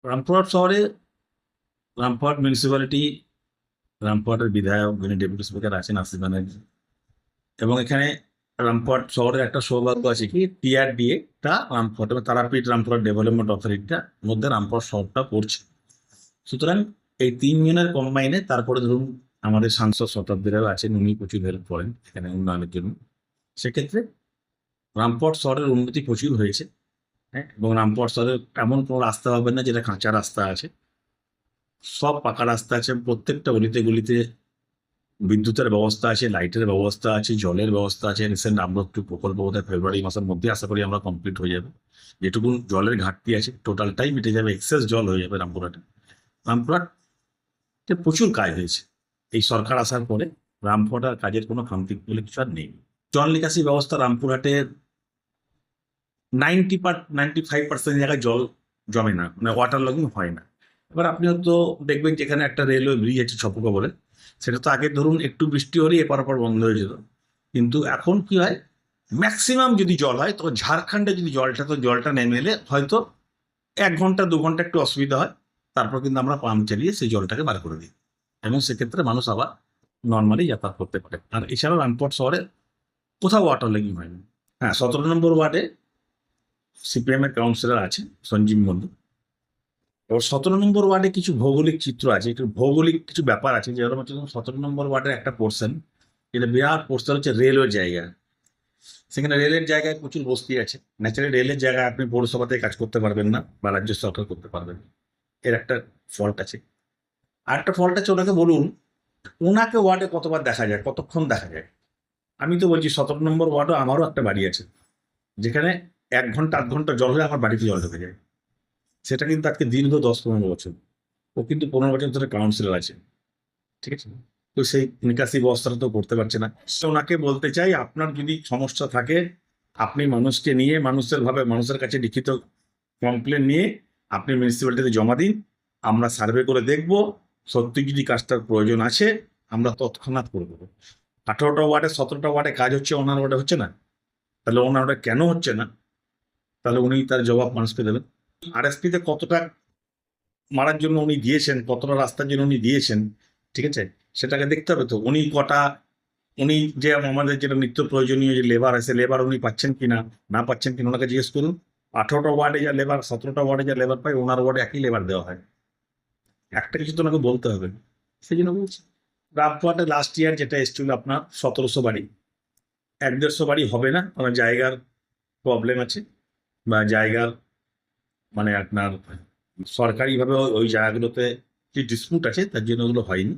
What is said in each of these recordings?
রামপুরহাট শহরে রামপুরহাট মিউনিসিপ্যালিটি, রামপুরহাটের বিধায়ক যিনি ডেপুটি স্পিকার আছেন আসিফ ব্যানার্জি, এবং এখানে রামপুরহাট শহরের একটা সৌভাগ্য আছে কি টিআরডিএ টা রামপুরহাট এবং তারাপীঠ রামপুরহাট ডেভেলপমেন্ট অথরিটিটার মধ্যে রামপুরহাট শহরটা পড়ছে। সুতরাং এই তিনজনের কম্বাইনে তারপরে ধরুন আমাদের সাংসদ শতাব্দী রায় আছেন, উনি প্রচুর হেল্প করেন এখানে উন্নয়নের জন্য। সেক্ষেত্রে রামপুরহাট শহরের উন্নতি প্রচুর হয়েছে। হ্যাঁ, এবং রামপুরহাট শহরে এমন কোনো রাস্তা পাবেন না যেটা কাঁচা রাস্তা আছে, সব পাকা রাস্তা আছে। প্রত্যেকটা গলিতে গলিতে বিদ্যুতের ব্যবস্থা আছে, লাইটের ব্যবস্থা আছে, জলের ব্যবস্থা আছে। রিসেন্ট আমরা একটু প্রকল্প বোধহয় ফেব্রুয়ারি মাসের মধ্যে আশা করি আমরা কমপ্লিট হয়ে যাবে। যেটুকু জলের ঘাটতি আছে টোটালটাই মিটে যাবে, এক্সেস জল হয়ে যাবে রামপুরহাটে। রামপুরহাটে প্রচুর কাজ হয়েছে এই সরকার আসার পরে। রামপুরহাট আর কাজের কোনো খামতি বলে কিছু আর নেই। জল নিকাশি ব্যবস্থা রামপুরহাটের 95% জায়গায় জল জমে না, মানে ওয়াটার লগিং হয় না। এবার আপনি হয়তো দেখবেন যেখানে একটা রেলওয়ে ব্রিজ আছে ছপুকা বলে, সেটা তো আগে ধরুন একটু বৃষ্টি হলেই এপার ওপার বন্ধ হয়ে যেত। কিন্তু এখন কি হয়, ম্যাক্সিমাম যদি জল হয় তো ঝাড়খণ্ডে যদি জলটা নেমে এলে হয়তো 1 ঘন্টা 2 ঘন্টা একটু অসুবিধা হয়, তারপর কিন্তু আমরা পাম্প চালিয়ে সেই জলটাকে বার করে দিই, এবং সেক্ষেত্রে মানুষ আবার নর্মালি যাতায়াত করতে পারে। আর এছাড়াও রামপুরহাট শহরে কোথাও ওয়াটার লেগিং হয়নি। হ্যাঁ, 17 নম্বর ওয়ার্ডে সিপিএম এর কাউন্সিলর আছে সঞ্জীব মন্ডল। এবার 17 নম্বর ওয়ার্ডে কিছু ভৌগোলিক চিত্র আছে, একটু ভৌগোলিক কিছু ব্যাপার আছে, যেরকম হচ্ছে 17 নম্বর ওয়ার্ডের একটা পোর্শন, যেটা বিরাট পোর্শন হচ্ছে রেলওয়ের জায়গা। সেখানে রেলের জায়গায় প্রচুর বস্তি আছে। ন্যাচারালি রেলের জায়গায় আপনি পৌরসভাতে কাজ করতে পারবেন না বা রাজ্য সরকার করতে পারবেন না। এর একটা ফল্ট আছে। আর একটা ফল্ট আছে, ওনাকে বলুন ওনাকে ওয়ার্ডে কতবার দেখা যায়, কতক্ষণ দেখা যায়। আমি তো বলছি 17 নম্বর ওয়ার্ডও আমারও একটা বাড়ি আছে, যেখানে 1 ঘন্টা 8 ঘন্টা জল হলে আমার বাড়িতে জল ঢুকে যায়। সেটা কিন্তু আজকে দীর্ঘ 10-15 বছর। ও কিন্তু 15 বছর ধরে কাউন্সিলর আছে, ঠিক আছে। তো সেই নিকাশি ব্যবস্থাটা তো করতে পারছে না। তো ওনাকে বলতে চাই, আপনার যদি সমস্যা থাকে আপনি মানুষকে নিয়ে মানুষের কাছে লিখিত কমপ্লেন নিয়ে আপনি মিউনিসিপ্যালিটিতে জমা দিন। আমরা সার্ভে করে দেখব, সত্যি যদি কাজটার প্রয়োজন আছে আমরা তৎক্ষণাৎ করে দেবো। 18টা ওয়ার্ডে 17টা ওয়ার্ডে কাজ হচ্ছে, ওনার ওয়ার্ডে হচ্ছে না। তাহলে ওনার ওয়ার্ডে কেন হচ্ছে না, তাহলে উনি তার জবাব মানুষকে দেবেন। আরএসপিতে কতটা মারার জন্য উনি দিয়েছেন, কতটা রাস্তার জন্য উনি দিয়েছেন, ঠিক আছে, সেটাকে দেখতে হবে। তো উনি যে আমাদের যেটা নিত্য প্রয়োজনীয় যে লেবার আছে, লেবার উনি পাচ্ছেন কিনা না পাচ্ছেন কিনা ওনাকে জিজ্ঞেস করুন। 18টা ওয়ার্ডে যা লেবার, 17টা ওয়ার্ডে যা লেবার পায়, ওনার ওয়ার্ডে একই লেবার দেওয়া হয়। একটা কিছু তো ওনাকে বলতে হবে, সেই জন্য বলছি। রামপুরহাটে লাস্ট ইয়ার যেটা এসেছিল আপনার 1700 বাড়ি, 1-150 বাড়ি হবে না, কারণ জায়গার প্রবলেম আছে, বা জায়গার মানে আপনার সরকারিভাবে ওই জায়গাগুলোতে যে ডিসপুট আছে তার জন্য ওগুলো হয়নি,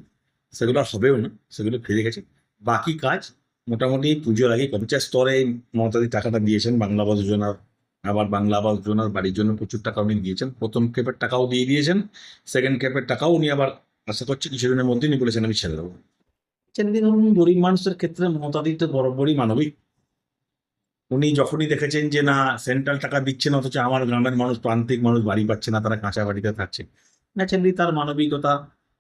সেগুলো আর হবেও না, সেগুলো ফিরে গেছে। বাকি কাজ মোটামুটি পুজোর আগে পঞ্চায়েত স্তরে মমতাদি টাকাটা দিয়েছেন বাংলা আবাস যোজনার। আবার বাংলা আবাস যোজনার বাড়ির জন্য প্রচুর টাকা উনি দিয়েছেন, প্রথম ক্ষেপের টাকাও দিয়ে দিয়েছেন, সেকেন্ড ক্ষেপের টাকাও উনি আবার আশা করছি কিছুদিনের মধ্যে উনি বলেছেন আমি ছেড়ে দেবো। গরিব মানুষের ক্ষেত্রে মমতাদি তো বরাবরই মানবিক। উনি যখনই দেখেছেন যে না সেন্ট্রাল টাকা দিচ্ছেন অথচ আমার গ্রামের মানুষ, প্রান্তিক মানুষ বাড়ি পাচ্ছে না, তারা কাঁচা বাড়িতে থাকছে, ন্যাচারালি তার মানবিকতা,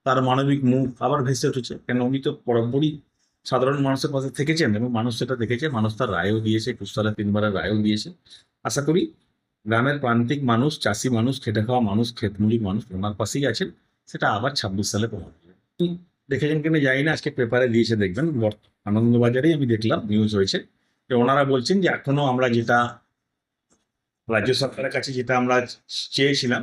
তার মানবিক মুখ আবার ভেসে উঠেছে। কেন উনি তো বরাবরই সাধারণ মানুষের পাশে থেকেছেন, এবং মানুষ সেটা দেখেছে, মানুষ তার রায়ও দিয়েছে, 21 সালে 3বারের রায়ও দিয়েছে। আশা করি গ্রামের প্রান্তিক মানুষ, চাষি মানুষ, খেটে খাওয়া মানুষ, ক্ষেতমুলি মানুষ ওনার পাশেই আছেন। সেটা আবার 26 সালে প্রমাণ হবে। দেখেছেন কিনা জানি না, আজকে পেপারে দিয়েছে দেখবেন, আনন্দবাজারেই আমি দেখলাম নিউজ হয়েছে যে ওনারা বলছেন যে এখনো আমরা যেটা রাজ্য সরকারের কাছে যেটা আমরা চেয়েছিলাম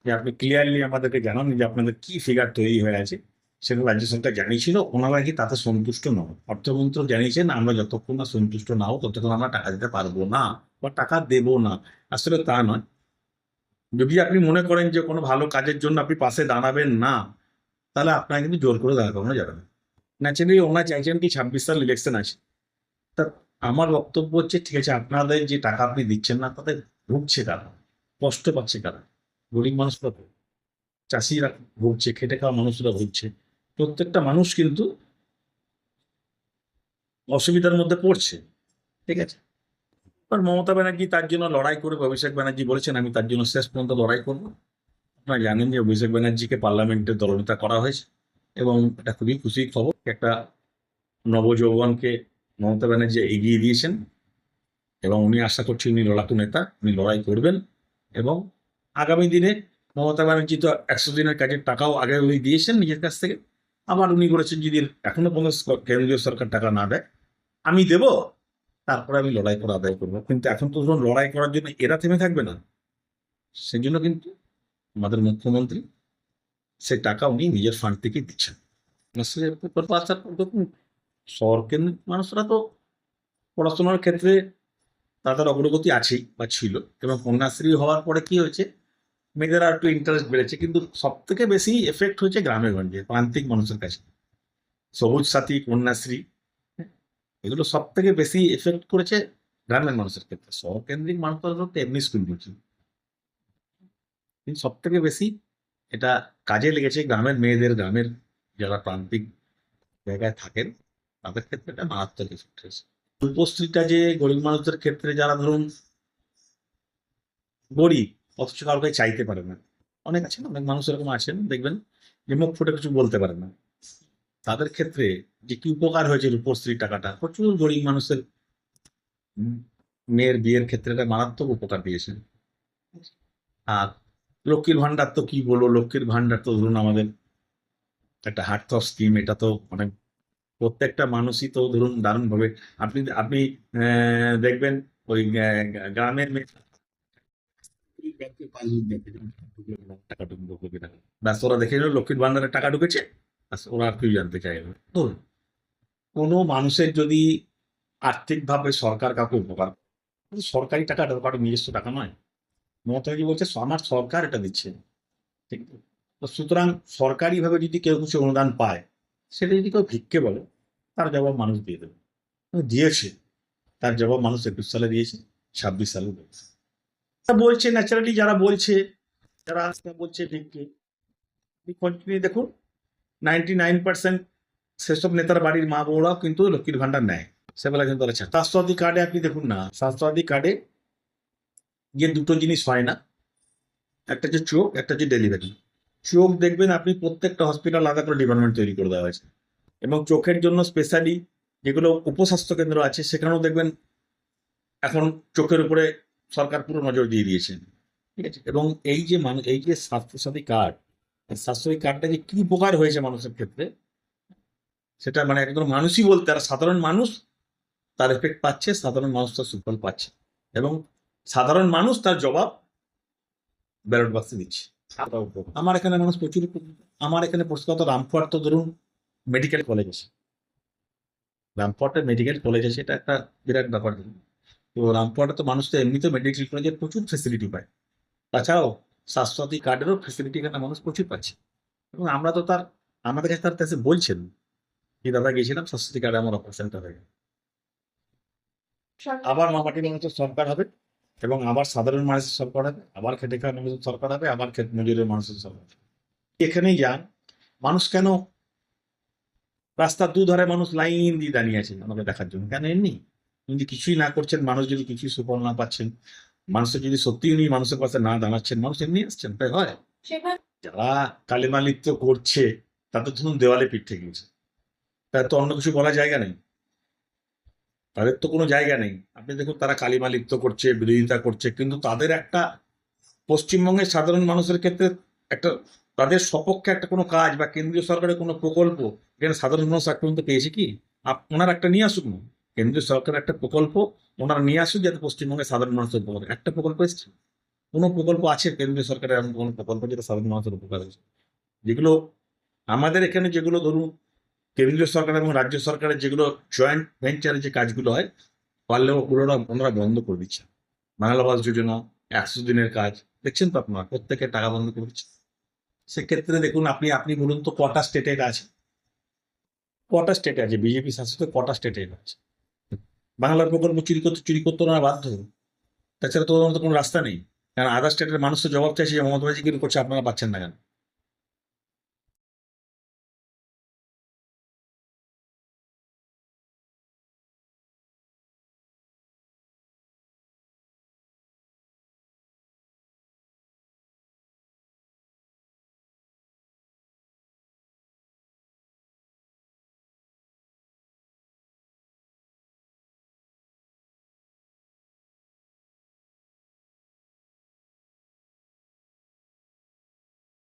যে আপনি ক্লিয়ারলি আমাদেরকে জানান যে আপনাদের কি ফিগার তৈরি হয়ে আছে, সেটা রাজ্য সরকার জানিয়েছিল। ওনারা কি তাতে সন্তুষ্ট নন। অর্থমন্ত্রক জানিয়েছেন আমরা যতক্ষণ না সন্তুষ্ট না হব ততক্ষণ আমরা টাকা দিতে পারবো না বা টাকা দেব না। আসলে তা নয়। যদি আপনি মনে করেন যে কোনো ভালো কাজের জন্য আপনি পাশে দাঁড়াবেন না, তাহলে আপনাকে কিন্তু জোর করে দাঁড় করানো যাবে না। ন্যাচারালি ওনারা চাইছেন কি 26 সাল ইলেকশন আছে। তা আমার বক্তব্য হচ্ছে ঠিক আছে, আপনাদের যে টাকা আপনি দিচ্ছেন না তাদের ভুগছে কারা, কষ্ট পাচ্ছে কারা, গরিব মানুষরা তো, চাষিরা ভুগছে, খেটে খাওয়া মানুষরা ভুগছে। প্রত্যেকটা মানুষ কিন্তু অসুবিধার মধ্যে পড়ছে, ঠিক আছে। আর মমতা ব্যানার্জি তার জন্য লড়াই করবে। অভিষেক ব্যানার্জি বলেছেন আমি তার জন্য শেষ পর্যন্ত লড়াই করবো। আপনারা জানেন যে অভিষেক ব্যানার্জিকে পার্লামেন্টে দলনেতা করা হয়েছে, এবং এটা খুবই খুশির খবর। একটা নবযৌবনকে মমতা ব্যানার্জি এগিয়ে দিয়েছেন, এবং উনি আশা করছি উনি লড়াকু নেতা, উনি লড়াই করবেন, এবং আগামী দিনে মমতা ব্যানার্জি তো 100 দিনের কাজের টাকাও আগে উনি দিয়েছেন নিজের কাছ থেকে। আবার উনি বলেছেন যদি এখনো পর্যন্ত কেন্দ্রীয় সরকার টাকা না দেয় আমি দেব, তারপরে আমি লড়াই করে আদায় করবো। কিন্তু এখন তো ধরুন লড়াই করার জন্য এরা থেমে থাকবে না, সেই জন্য কিন্তু আমাদের মুখ্যমন্ত্রী সেই টাকা উনি নিজের ফান্ড থেকেই দিচ্ছেন। দেখুন, শহর কেন্দ্রিক মানুষরা তো পড়াশোনার ক্ষেত্রে তাদের অগ্রগতি আছেই বা ছিল, এবং কন্যাশ্রী হওয়ার পরে কি হয়েছে, মেয়েদের আর একটু ইন্টারেস্ট বেড়েছে। কিন্তু সব থেকে বেশি এফেক্ট হয়েছে গ্রামে গঞ্জে প্রান্তিক মানুষের কাছে। সবুজ সাথী, কন্যাশ্রী, এগুলো সব থেকে বেশি এফেক্ট করেছে গ্রামের মানুষের ক্ষেত্রে। শহর কেন্দ্রিক মানুষরা তো এমনি স্কুল করছে, কিন্তু সব থেকে বেশি এটা কাজে লেগেছে গ্রামের মেয়েদের, গ্রামের যারা প্রান্তিক জায়গায় থাকেন তাদের ক্ষেত্রে এটা মারাত্মক এফেক্ট হয়েছে। রূপশ্রীটা যে গরিব মানুষদের ক্ষেত্রে যারা ধরুন গরিব, অথচ কাউকে চাইতে পারে না, অনেক আছেন, অনেক মানুষ এরকম আছেন দেখবেন যে মুখ ফুটে কিছু বলতে পারে না, তাদের ক্ষেত্রে যে কি উপকার হয়েছে রূপশ্রী টাকাটা, প্রচুর গরিব মানুষের মেয়ের বিয়ের ক্ষেত্রে এটা মারাত্মক উপকার দিয়েছে। আর লক্ষ্মীর ভান্ডার তো কি বলবো, লক্ষ্মীর ভান্ডার তো ধরুন আমাদের একটা হার্ট অফ স্কিম, এটা তো মানে প্রত্যেকটা মানুষই তো ধরুন দারুণভাবে, আপনি আপনি দেখবেন ওই গ্রামের মেয়ে ব্যাংকে পাসবুক দেখে টাকা ঢুকবে টাকা, ব্যাস ওরা দেখে নিল লক্ষ্মীর ভান্ডারে টাকা ঢুকেছে, ব্যাস ওরা আর কেউ জানতে চাইবে না। ধরুন কোনো মানুষের যদি আর্থিকভাবে সরকার কাউকে উপকার করে, কিন্তু সরকারি টাকা কারো নিজস্ব টাকা নয়। মমতাজি বলছে আমার সরকার এটা দিচ্ছে, ঠিক তো? তো সুতরাং সরকারিভাবে যদি কেউ কিছু অনুদান পায়, সেটা যদি কেউ ভিক্ষে বলে, তার জবাব মানুষ দিয়ে দেবে। দিয়েছে, তার জবাব মানুষ 21 সালে দিয়েছে, 26 সালে দিয়েছে। বলছে ন্যাচারালি যারা বলছে, যারা বলছে ভিক্ষে, কন্টিনিউ দেখুন 99% সেসব নেতার বাড়ির মা বউরাও কিন্তু লক্ষ্মীর ভান্ডার নেয়, সেবেলা কিন্তু তারা ছাড়ে। স্বাস্থ্যসাথী কার্ডে আপনি দেখুন না, স্বাস্থ্যসাথী কার্ডে গিয়ে দুটো জিনিস হয় না, একটা হচ্ছে চোখ, একটা হচ্ছে ডেলিভারি। চোখ দেখবেন আপনি প্রত্যেকটা হসপিটাল আলাদা করে ডিপার্টমেন্ট তৈরি করে দেওয়া হয়েছে, এবং চোখের জন্য স্পেশালি যেগুলো উপস্বাস্থ্য কেন্দ্র আছে সেখানেও দেখবেন এখন চোখের উপরে সরকার পুরো নজর দিয়ে দিয়েছেন, ঠিক আছে। এবং এই যে মানুষ, এই যে স্বাস্থ্যসাথী কার্ড, স্বাস্থ্যসাথী কার্ডটা যে কি উপকার হয়েছে মানুষের ক্ষেত্রে, সেটা মানে একজন মানুষই বলতে, তারা সাধারণ মানুষ তার এফেক্ট পাচ্ছে, সাধারণ মানুষ তার সুফল পাচ্ছে, এবং সাধারণ মানুষ তার জবাব ব্যালট বাক্সে দিচ্ছে। আমার এখানে মানুষ প্রচুর, আমার এখানে পরিষ্কার রামপুরহাট তো ধরুন মেডিকেল কলেজ আছে, রামপুরহাটের মেডিকেল কলেজ আছে, এটা একটা বিরাট ব্যাপার। তো রামপুরহাটে তো মানুষ তো এমনিতে মেডিকেল কলেজের প্রচুর ফেসিলিটি পায়, তাছাড়াও স্বাস্থ্যসাথী কার্ডেরও ফেসিলিটি এখানে মানুষ প্রচুর পাচ্ছে। এবং আমরা তো তার, আমাদের কাছে তার কাছে বলছেন যে দাদা গেছিলাম স্বাস্থ্যসাথী কার্ডে আমার অপারেশনটা হয়ে গেল। আবার মামাটি মানুষের সরকার হবে, এবং আবার সাধারণ মানুষের সরকার হবে, আবার খেটে খাওয়া মানুষের সরকার হবে, আবার মজুরের মানুষের সরকার হবে। এখানেই যান, মানুষ কেন রাস্তার দুধারে মানুষ লাইন দিয়ে দাঁড়িয়ে আছেন আমাকে দেখার জন্য, কেন এমনি যদি কিছুই না করছেন, মানুষ যদি কিছুই সুফল না পাচ্ছেন, মানুষের যদি সত্যি উনি মানুষের পাশে না দাঁড়াচ্ছেন, মানুষ এমনি আসছেন, তাই হয়। যারা কালেমা নৃত্য করছে তাদের ধরুন দেওয়ালে পিঠ থেকে গেছে, তাদের তো অন্য কিছু বলার জায়গা নেই, তাদের তো কোনো জায়গা নেই। আপনি দেখুন তারা কালিমা লিপ্ত করছে, বিরোধিতা করছে, কিন্তু তাদের একটা পশ্চিমবঙ্গের সাধারণ মানুষের ক্ষেত্রে একটা, তাদের সপক্ষে একটা কোনো কাজ বা কেন্দ্রীয় সরকারের কোনো প্রকল্প এখানে সাধারণ মানুষ এক পর্যন্ত পেয়েছে কি? ওনারা একটা নিয়ে আসুক না, কেন্দ্রীয় সরকারের একটা প্রকল্প ওনারা নিয়ে আসুক, যাতে পশ্চিমবঙ্গের সাধারণ মানুষের উপকার। একটা প্রকল্প এসছে? কোনো প্রকল্প আছে কেন্দ্রীয় সরকারের এমন কোনো প্রকল্প যেটা সাধারণ মানুষের উপকার হয়েছে? যেগুলো আমাদের এখানে, যেগুলো ধরুন কেন্দ্রীয় সরকার এবং রাজ্য সরকারের যেগুলো জয়েন্ট ভেঞ্চারে যে কাজগুলো হয়, পারলেও ওগুলো ওনারা বন্ধ করে দিচ্ছে। বাংলা আবাস যোজনা, 100 দিনের কাজ, দেখছেন তো আপনারা প্রত্যেকের টাকা বন্ধ করে দিচ্ছে। সেক্ষেত্রে দেখুন আপনি আপনি বলুন তো কটা স্টেটে এটা আছে? কটা স্টেটে আছে? বিজেপি শাসিত কটা স্টেটে এটা আছে? বাংলার প্রকল্প চুরি করতে ওনারা বাধ্য, তাছাড়া তো ওনার তো কোনো রাস্তা নেই। কারণ আদার স্টেটের মানুষ তো জবাব চাইছে যে মমতা ব্যানার্জি কি করছে, আপনারা পাচ্ছেন না কেন?